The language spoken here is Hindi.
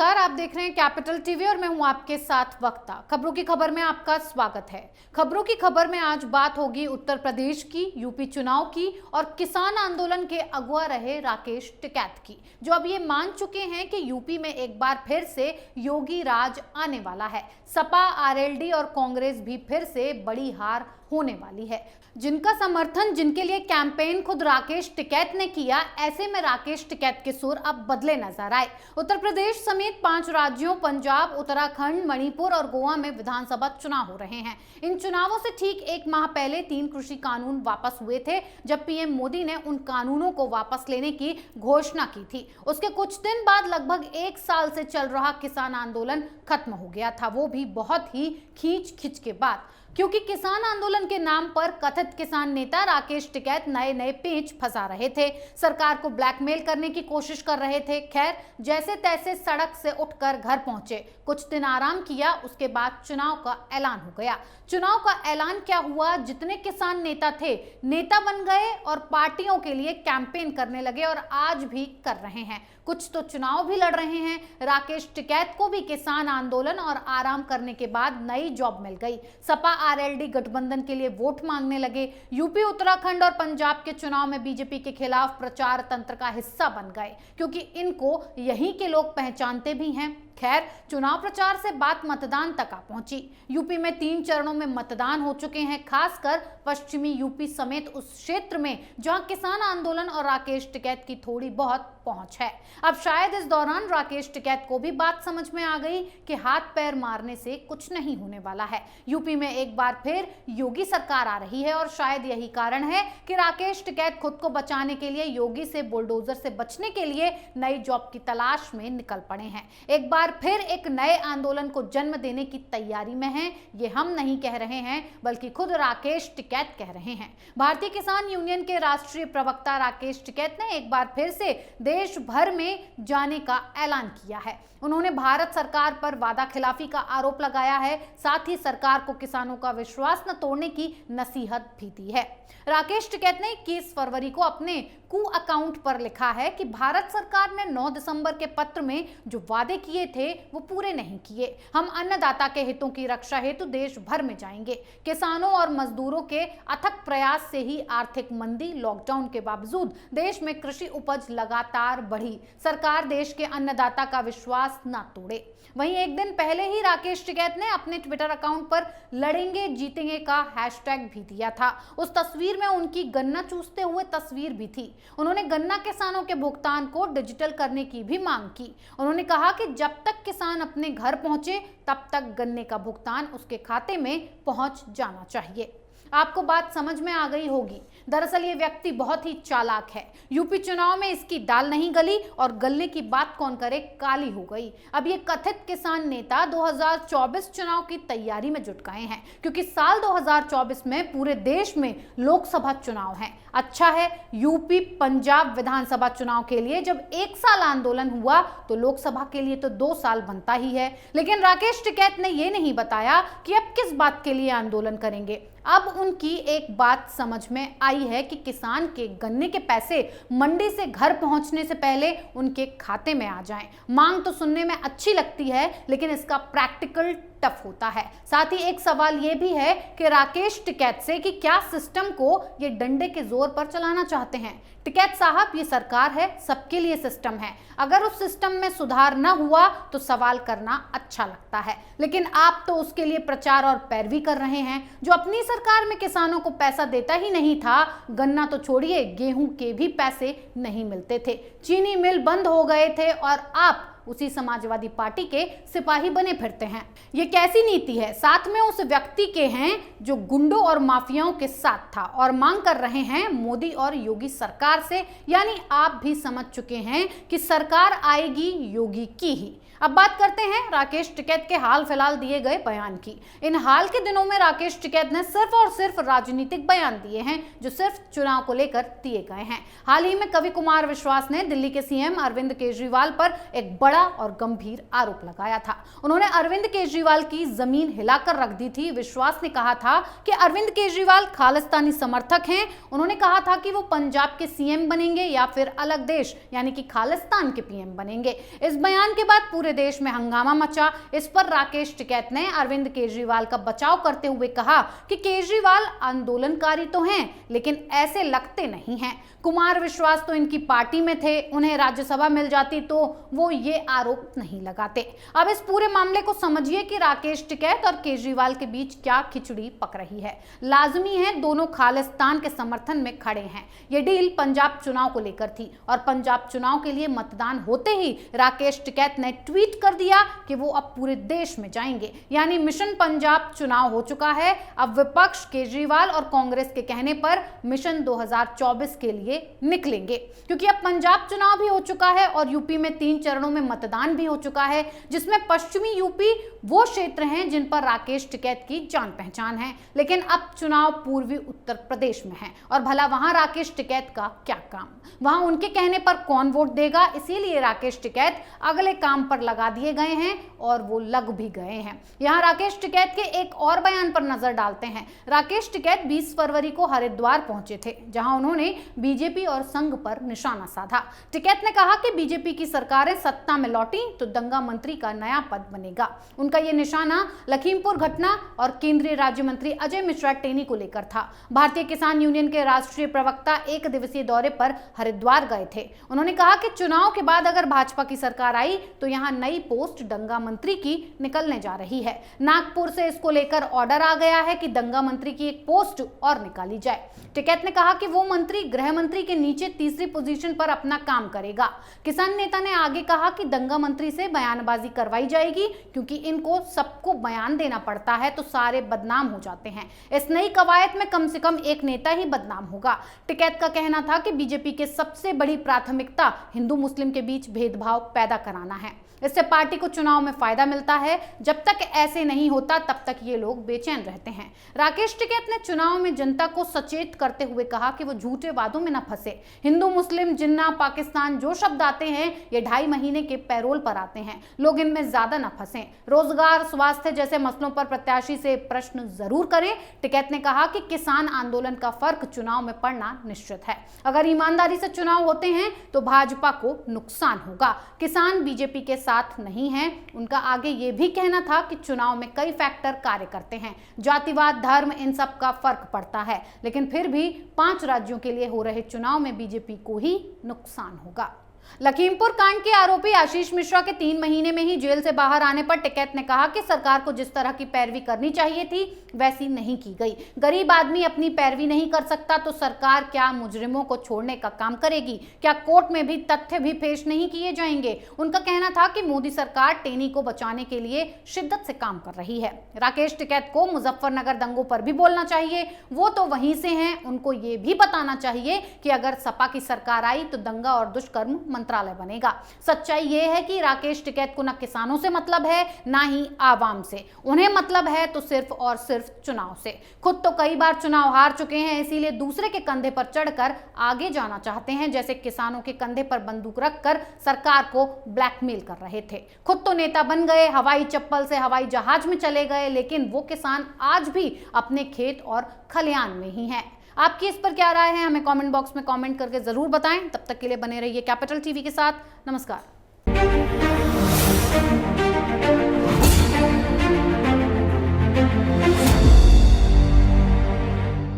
नमस्कार, आप देख रहे हैं कैपिटल टीवी और मैं हूं आपके साथ वक्ता। खबरों की खबर में आपका स्वागत है। खबरों की खबर में आज बात होगी उत्तर प्रदेश की, यूपी चुनाव की और किसान आंदोलन के अगुआ रहे राकेश टिकैत की, जो अब ये मान चुके हैं कि यूपी में एक बार फिर से योगी राज आने वाला है। सपा, आरएलडी और कांग्रेस भी फिर से बड़ी हार होने वाली है। जिनका समर्थन, जिनके लिए कैंपेन खुद राकेश टिकैत ने किया, ऐसे में राकेश टिकैत के सुर अब बदले नजर आए। उत्तर प्रदेश समेत 5 राज्यों पंजाब, उत्तराखंड, मणिपुर और गोवा में विधानसभा चुनाव हो रहे हैं। इन चुनावों से ठीक 1 माह पहले 3 कृषि कानून वापस हुए थे, जब पीएम मोदी ने उन कानूनों को वापस लेने की घोषणा की थी। उसके कुछ दिन बाद लगभग 1 साल से चल रहा किसान आंदोलन खत्म हो गया था, वो भी बहुत ही खींच के बाद, क्योंकि किसान आंदोलन के नाम पर कथित किसान नेता राकेश टिकैत नए पेच फंसा रहे थे, सरकार को ब्लैकमेल करने की कोशिश कर रहे थे। खैर, जैसे तैसे सड़क से उठकर घर पहुंचे, कुछ दिन आराम किया, उसके बाद चुनाव का ऐलान हो गया। चुनाव का ऐलान क्या हुआ? जितने किसान नेता थे, नेता बन गए और पार्टियों के लिए कैंपेन करने लगे और आज भी कर रहे हैं। कुछ तो चुनाव भी लड़ रहे हैं। राकेश टिकैत को भी किसान आंदोलन और आराम करने के बाद नई जॉब मिल गई। सपा आरएलडी गठबंधन के लिए वोट मांगने लगे। यूपी, उत्तराखंड और पंजाब के चुनाव में बीजेपी के खिलाफ प्रचार तंत्र का हिस्सा बन गए, क्योंकि इनको यहीं के लोग पहचानते भी हैं। खैर, चुनाव प्रचार से बात मतदान तक आ पहुंची। यूपी में 3 चरणों में मतदान हो चुके हैं, खासकर पश्चिमी यूपी समेत उस क्षेत्र में जहां किसान आंदोलन और राकेश टिकैत की थोड़ी बहुत पहुंच है। अब शायद इस दौरान राकेश टिकैत को भी बात समझ में आ गई कि हाथ पैर मारने से कुछ नहीं होने वाला है। यूपी में एक बार फिर योगी सरकार आ रही है और शायद यही कारण है कि राकेश टिकैत खुद को बचाने के लिए, योगी से, बुलडोजर से बचने के लिए नई जॉब की तलाश में निकल पड़े हैं। एक बार फिर एक नए आंदोलन को जन्म देने की तैयारी में हैं। ये हम नहीं कह रहे हैं, बल्कि खुद राकेश टिकैत कह रहे हैं। भारतीय किसान यूनियन के राष्ट्रीय प्रवक्ता राकेश टिकैत ने एक बार फिर से देश भर में जाने का ऐलान किया है। उन्होंने भारत सरकार पर वादा खिलाफी का आरोप लगाया है, साथ ही सरकार को किसानों का विश्वास न तोड़ने की नसीहत भी दी है। राकेश टिकैत ने 21 फरवरी को अपने कू अकाउंट पर लिखा है कि भारत सरकार ने 9 दिसंबर के पत्र में जो वादे किए थे वो पूरे नहीं किए। हम अन्नदाता के हितों की रक्षा हेतु देश भर में जाएंगे। किसानों और मजदूरों के अथक प्रयास से ही आर्थिक मंदी, लॉकडाउन के बावजूद देश में कृषि उपज लगातार बढ़ी। सरकार देश के अन्नदाता का विश्वास ना तोड़े। वहीं एक दिन पहले ही राकेश टिकैत ने अपने ट्विटर अकाउंट पर लड़ेंगे जीतेंगे का हैशटैग भी दिया था। उस तस्वीर में उनकी गन्ना चूसते हुए तस्वीर भी थी। उन्होंने गन्ना किसानों के भुगतान को डिजिटल करने की भी मांग की। उन्होंने कहा कि जब तक किसान अपने घर पहुंचे, तब तक गन्ने का भुगतान उसके खाते में पहुंच जाना चाहिए। आपको बात समझ में आ गई होगी। दरअसल ये व्यक्ति बहुत ही चालाक है। यूपी चुनाव में इसकी दाल नहीं गली और गलने की बात कौन करे, काली हो गई। अब ये कथित किसान नेता 2024 चुनाव की तैयारी में जुट गए हैं, क्योंकि साल 2024 में पूरे देश में लोकसभा चुनाव हैं। अच्छा है, यूपी पंजाब विधानसभा चुनाव के लिए जब 1 साल आंदोलन हुआ, तो लोकसभा के लिए तो 2 साल बनता ही है। लेकिन राकेश टिकैत ने यह नहीं बताया कि अब किस बात के लिए आंदोलन करेंगे। अब उनकी एक बात समझ में आई है कि किसान के गन्ने के पैसे मंडी से घर पहुंचने से पहले उनके खाते में आ जाएं। मांग तो सुनने में अच्छी लगती है, लेकिन इसका प्रैक्टिकल टफ होता है। साथ ही एक सवाल ये भी है कि राकेश टिकैत से कि क्या सिस्टम को ये डंडे के जोर पर चलाना चाहते हैं। टिकैत साहब, ये सरकार है, सबके लिए सिस्टम है। अगर उस सिस्टम में सुधार न हुआ तो सवाल करना अच्छा लगता है, लेकिन आप तो उसके लिए प्रचार और पैरवी कर रहे हैं। जो अपनी सरकार में किसानों को पैसा देता ही नहीं था, गन्ना तो छोड़िए, गेहूं के भी पैसे नहीं मिलते थे, चीनी मिल बंद हो गए थे और आप उसी समाजवादी पार्टी के सिपाही बने फिरते हैं। ये कैसी नीति है? साथ में उस व्यक्ति के हैं जो गुंडों और माफियाओं के साथ था और मांग कर रहे हैं मोदी और योगी सरकार से। यानी आप भी समझ चुके हैं कि सरकार आएगी योगी की ही। अब बात करते हैं राकेश टिकैत के हाल फिलहाल दिए गए बयान की। इन हाल के दिनों में राकेश टिकैत ने सिर्फ और सिर्फ राजनीतिक बयान दिए हैं, जो सिर्फ चुनाव को लेकर दिए गए हैं। हाल ही में कवि कुमार विश्वास ने दिल्ली के सीएम अरविंद केजरीवाल पर एक बड़ा और गंभीर आरोप लगाया था। उन्होंने अरविंद केजरीवाल की जमीन हिलाकर रख दी थी। विश्वास ने कहा था कि अरविंद केजरीवाल खालिस्तानी समर्थक हैं। उन्होंने कहा था कि वो पंजाब के सीएम बनेंगे या फिर अलग देश यानी कि खालिस्तान के पीएम बनेंगे। इस बयान के बाद पूरे पूरे देश में हंगामा मचा। इस पर राकेश टिकैत ने अरविंद केजरीवाल का बचाव करते हुए कहा कि केजरीवाल आंदोलनकारी तो हैं, लेकिन ऐसे लगते नहीं हैं। कुमार विश्वास तो इनकी पार्टी में थे, उन्हें राज्यसभा मिल जाती तो वो ये आरोप नहीं लगाते। अब इस पूरे मामले को समझिए कि राकेश टिकैत और केजरीवाल के बीच क्या खिचड़ी पक रही है। लाजमी है दोनों खालिस्तान के समर्थन में खड़े हैं। ये डील पंजाब चुनाव को लेकर थी और पंजाब चुनाव के लिए मतदान होते ही राकेश टिकैत ने ट्वीट कर दिया कि वो अब पूरे देश में जाएंगे, यानी मिशन पंजाब चुनाव हो चुका है। अब विपक्ष केजरीवाल और कांग्रेस के कहने पर मिशन 2024 के लिए निकलेंगे, क्योंकि अब पंजाब चुनाव भी हो चुका है और यूपी में 3 चरणों में मतदान भी हो चुका है, जिसमें पश्चिमी यूपी वो क्षेत्र हैं जिन पर राकेश टिकैत की जान पहचान है। लेकिन अब चुनाव पूर्वी उत्तर प्रदेश में है और भला वहां राकेश टिकैत का क्या काम, वहां उनके कहने पर कौन वोट देगा। इसीलिए राकेश टिकैत अगले काम पर लगा दिए गए हैं और वो लग भी गए हैं। यहां राकेश टिकैत के एक और बयान पर नजर डालते हैं। राकेश टिकैत 20 फरवरी को हरिद्वार पहुंचे थे, जहां उन्होंने बीजेपी और संघ पर निशाना साधा। टिकैत ने कहा कि बीजेपी की सरकारें सत्ता में लौटी तो दंगा मंत्री का नया पद बनेगा। उनका यह निशाना लखीमपुर घटना और केंद्रीय राज्य मंत्री अजय मिश्रा टेनी को लेकर था। भारतीय किसान यूनियन के राष्ट्रीय प्रवक्ता 1 दिवसीय दौरे पर हरिद्वार गए थे। उन्होंने कहा कि चुनाव के बाद अगर भाजपा की सरकार आई तो यहां नई पोस्ट दंगा मंत्री की निकलने जा रही है। नागपुर से इसको लेकर ऑर्डर आ गया है कि दंगा मंत्री की एक पोस्ट और निकाली जाए। टिकैत ने कहा कि वो मंत्री गृह मंत्री के नीचे तीसरी पोजीशन पर अपना काम करेगा। किसान नेता ने आगे कहा कि दंगा मंत्री से बयानबाजी करवाई जाएगी, क्योंकि इनको सबको बयान देना पड़ता है तो सारे बदनाम हो जाते हैं। इस नई कवायद में कम से कम एक नेता ही बदनाम होगा। टिकैत का कहना था कि बीजेपी की सबसे बड़ी प्राथमिकता हिंदू मुस्लिम के बीच भेदभाव पैदा कराना है। इससे पार्टी को चुनाव में फायदा मिलता है। जब तक ऐसे नहीं होता तब तक ये लोग बेचैन रहते हैं। राकेश टिकैत ने चुनाव में जनता को सचेत करते हुए कहा कि वो झूठे वादों में न फंसे। हिंदू मुस्लिम जिन्ना पाकिस्तान जो शब्द आते हैं ये 2.5 महीने के पैरोल पर आते हैं, लोग इनमें ज्यादा न फंसे। रोजगार स्वास्थ्य जैसे मसलों पर प्रत्याशी से प्रश्न जरूर करें। टिकैत ने कहा कि किसान आंदोलन का फर्क चुनाव में पड़ना निश्चित है। अगर ईमानदारी से चुनाव होते हैं तो भाजपा को नुकसान होगा। किसान बीजेपी के साथ नहीं है। उनका आगे ये भी कहना था कि चुनाव में कई फैक्टर कार्य करते हैं, जातिवाद धर्म इन सब का फर्क पड़ता है, लेकिन फिर भी 5 राज्यों के लिए हो रहे चुनाव में बीजेपी को ही नुकसान होगा। लखीमपुर कांड के आरोपी आशीष मिश्रा के 3 महीने में ही जेल से बाहर आने पर टिकैत ने कहा कि सरकार को जिस तरह की पैरवी करनी चाहिए थी वैसी नहीं की गई। गरीब आदमी अपनी पैरवी नहीं कर सकता तो सरकार क्या मुजरिमों को छोड़ने का काम करेगी? क्या कोर्ट में भी तथ्य भी पेश नहीं किए जाएंगे? उनका कहना था कि मोदी सरकार टेनी को बचाने के लिए शिद्दत से काम कर रही है। राकेश टिकैत को मुजफ्फरनगर दंगों पर भी बोलना चाहिए, वो तो वहीं से हैं। उनको ये भी बताना चाहिए कि अगर सपा की सरकार आई तो दंगा और दुष्कर्म मंत्रालय बनेगा। सच्चाई यह है कि राकेश टिकैत को न किसानों से मतलब है ना ही आवाम से। उन्हें मतलब है तो सिर्फ और सिर्फ चुनाव से। खुद तो कई बार चुनाव हार चुके हैं, इसीलिए दूसरे के कंधे पर चढ़कर आगे जाना चाहते हैं, जैसे किसानों के कंधे पर बंदूक रखकर सरकार को ब्लैकमेल कर रहे थे। खुद तो नेता बन गए, हवाई चप्पल से हवाई जहाज में चले गए, लेकिन वो किसान आज भी अपने खेत और खलिहान में ही हैं। आपकी इस पर क्या राय है? हमें कमेंट बॉक्स में कमेंट करके जरूर बताएं। तब तक के लिए बने रहिए कैपिटल टीवी के साथ। नमस्कार।